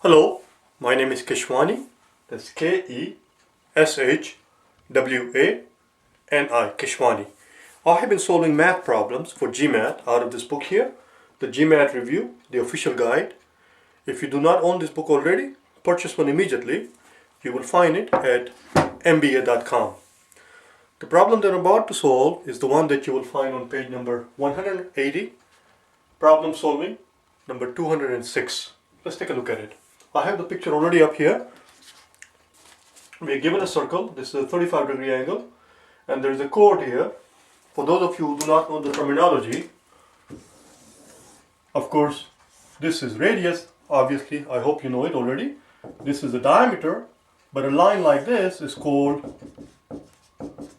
Hello, my name is Keshwani. That's Keshwani, Keshwani. I have been solving math problems for GMAT out of this book here, the GMAT Review, the official guide. If you do not own this book already, purchase one immediately. You will find it at mba.com. The problem that I'm about to solve is the one that you will find on page number 180, problem solving number 206. Let's take a look at it. I have the picture already up here. We are given a circle. This is a 35-degree angle, and there is a chord here. For those of you who do not know the terminology, of course, this is radius. Obviously, I hope you know it already. This is the diameter, but a line like this is called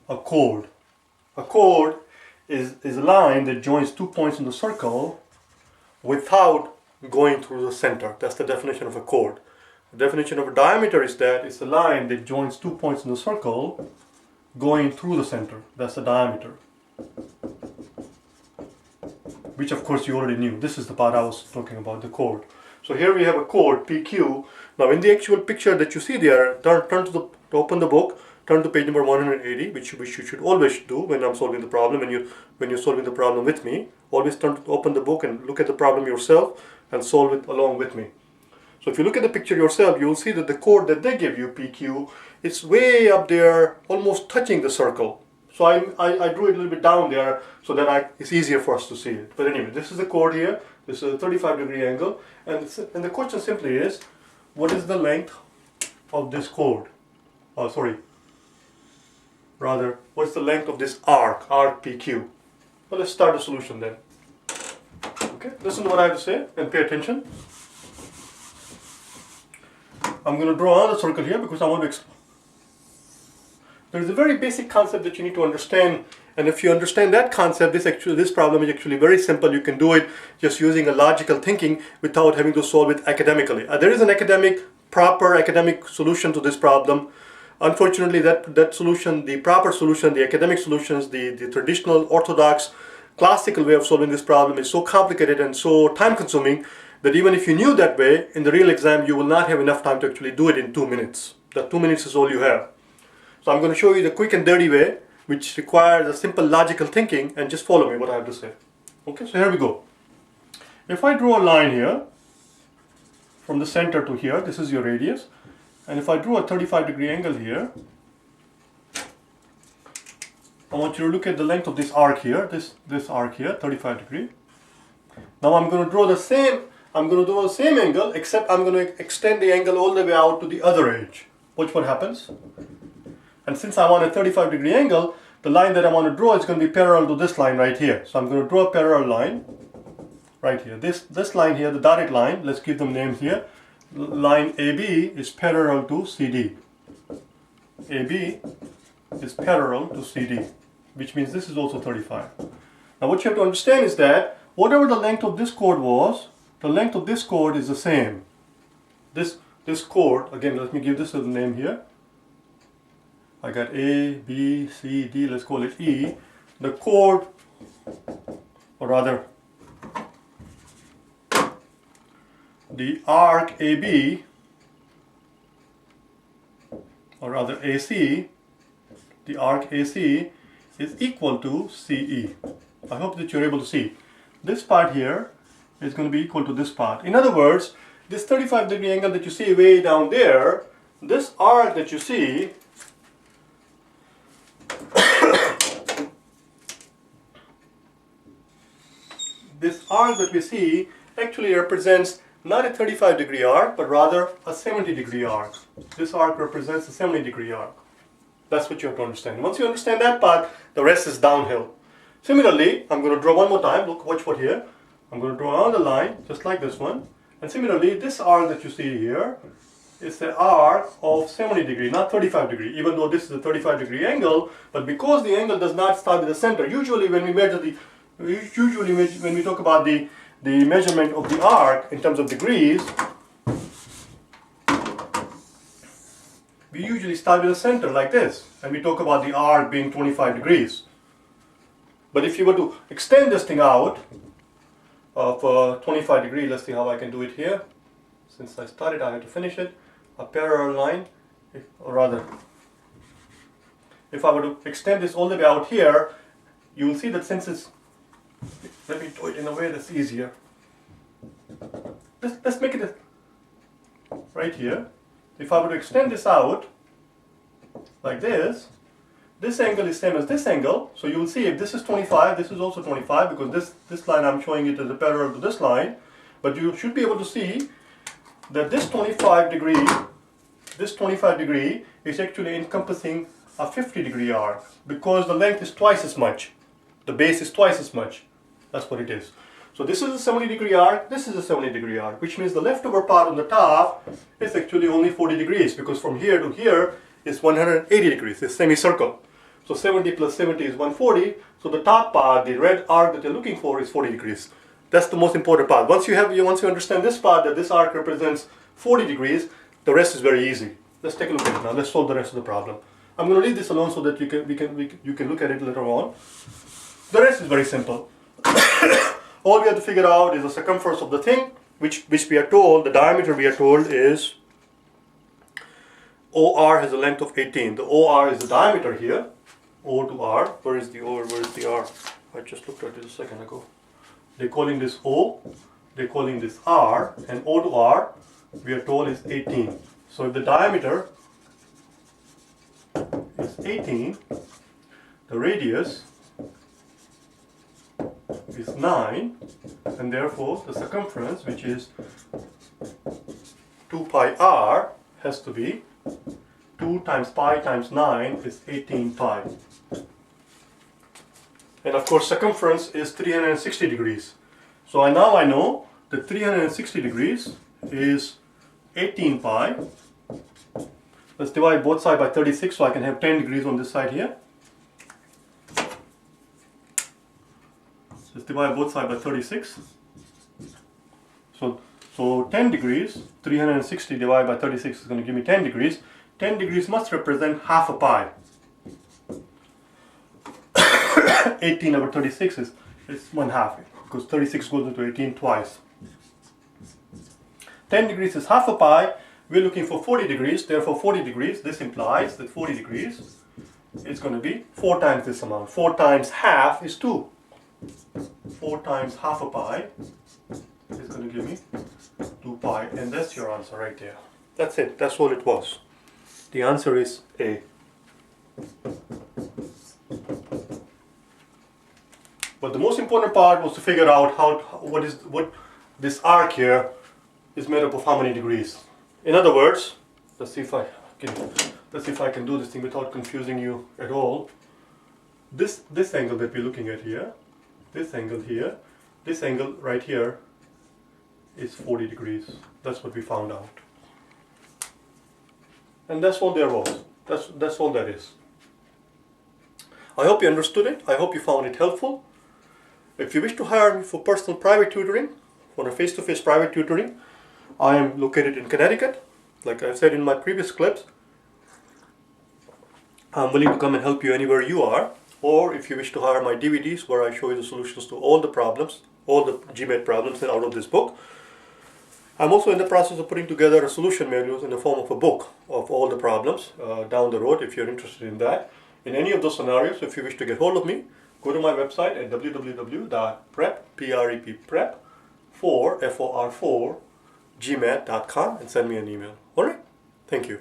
a chord. A chord is a line that joins 2 points in the circle without going through the center. That's the definition of a chord. The definition of a diameter is that it's a line that joins 2 points in the circle going through the center. That's the diameter. Which of course you already knew. This is the part I was talking about, the chord. So here we have a chord, PQ. Now in the actual picture that you see there, to open the book, turn to page number 180, which you should always do when I'm solving the problem, when you're solving the problem with me. Always open the book and look at the problem yourself and solve it along with me. So if you look at the picture yourself, you will see that the chord that they give you, PQ, is way up there, almost touching the circle. So I drew it a little bit down there so that it's easier for us to see it. But anyway, this is the chord here. This is a 35-degree angle. And the question simply is, what is the length of this chord? What's the length of this arc PQ? Well, let's start the solution then. Okay, listen to what I have to say and pay attention. I'm going to draw another circle here because I want to explain. There is a very basic concept that you need to understand, and if you understand that concept, this problem is actually very simple. You can do it just using a logical thinking without having to solve it academically. There is an proper academic solution to this problem. Unfortunately, that solution, the proper solution, the academic solutions, the traditional orthodox classical way of solving this problem is so complicated and so time consuming that even if you knew that way, in the real exam you will not have enough time to actually do it in 2 minutes. That 2 minutes is all you have. So I'm going to show you the quick and dirty way, which requires a simple logical thinking, and just follow me what I have to say. Okay, so here we go. If I draw a line here from the center to here, this is your radius, and if I draw a 35-degree angle here, I want you to look at the length of this arc here, this arc here, 35 degree. Now I'm going to draw the same angle, except I'm going to extend the angle all the way out to the other edge. Watch what happens. And since I want a 35-degree angle, the line that I want to draw is going to be parallel to this line right here. So I'm going to draw a parallel line right here. This line here, the dotted line, let's give them names here. Line AB is parallel to CD. AB is parallel to CD, which means this is also 35. Now what you have to understand is that whatever the length of this chord was, the length of this chord is the same. This chord, again, let me give this a name here. I got A, B, C, D, let's call it E. The chord, or rather, the arc AB, or rather AC, the arc AC is equal to CE. I hope that you're able to see. This part here is going to be equal to this part. In other words, this 35-degree angle that you see way down there, this arc that you see, this arc that we see actually represents not a 35-degree arc, but rather a 70-degree arc. This arc represents a 70-degree arc. That's what you have to understand. Once you understand that part, the rest is downhill. Similarly, I'm going to draw one more time. Look, watch what here. I'm going to draw another line, just like this one. And similarly, this arc that you see here is the arc of 70 degree, not 35 degree, even though this is a 35-degree angle. But because the angle does not start with the center, usually when we talk about the measurement of the arc in terms of degrees, we usually start with the center like this, and we talk about the arc being 25 degrees. But if you were to extend this thing out of 25 degrees, let's see how I can do it here. since I started, I had to finish it. A parallel line, or rather, if I were to extend this all the way out here, you will see that since it's, let me do it in a way that's easier. Let's make it right here. If I were to extend this out like this angle is same as this angle, so you will see if this is 25, this is also 25, because this line I'm showing it as a parallel to this line, but you should be able to see that this 25 degree is actually encompassing a 50 degree arc, because the length is twice as much, the base is twice as much. That's what it is. So this is a 70 degree arc, this is a 70 degree arc, which means the leftover part on the top is actually only 40 degrees, because from here to here is 180 degrees, it's semicircle. So 70 plus 70 is 140, so the top part, the red arc that you're looking for, is 40 degrees. That's the most important part. Once you understand this part, that this arc represents 40 degrees, the rest is very easy. Let's take a look at it now. Let's solve the rest of the problem. I'm going to leave this alone so that you can look at it later on. The rest is very simple. All we have to figure out is the circumference of the thing, which we are told, the diameter we are told is OR has a length of 18. The OR is the diameter here. O to R. Where is the O? Where is the R? I just looked at it a second ago. They're calling this O, they're calling this R, and O to R we are told is 18. So if the diameter is 18, the radius is 9, and therefore the circumference, which is 2 pi r, has to be 2 times pi times 9 is 18 pi. And of course circumference is 360 degrees. So now I know that 360 degrees is 18 pi. Let's divide both sides by 36 so I can have 10 degrees on this side here. Let's divide both sides by 36. So 10 degrees, 360 divided by 36 is going to give me 10 degrees. 10 degrees must represent half a pi. 18 over 36 is 1/2, because 36 goes into 18 twice. 10 degrees is half a pi. We're looking for 40 degrees, therefore 40 degrees, this implies that 40 degrees is going to be 4 times this amount. 4 times half is 2. 4 times half a pi is going to give me 2 pi, and that's your answer right there. That's it, that's all it was. The answer is A. But the most important part was to figure out what this arc here is made up of how many degrees. In other words, let's see if I can do this thing without confusing you at all. This angle that we're looking at here, this angle here, this angle right here is 40 degrees. That's what we found out. And that's all there was. That's all that is. I hope you understood it. I hope you found it helpful. If you wish to hire me for personal private tutoring, for a face-to-face private tutoring, I am located in Connecticut. Like I said in my previous clips, I'm willing to come and help you anywhere you are. Or if you wish to hire my DVDs where I show you the solutions to all the problems, all the GMAT problems out of this book. I'm also in the process of putting together a solution manual in the form of a book of all the problems down the road, if you're interested in that. In any of those scenarios, if you wish to get hold of me, go to my website at www.prep4gmat.com and send me an email. Alright? Thank you.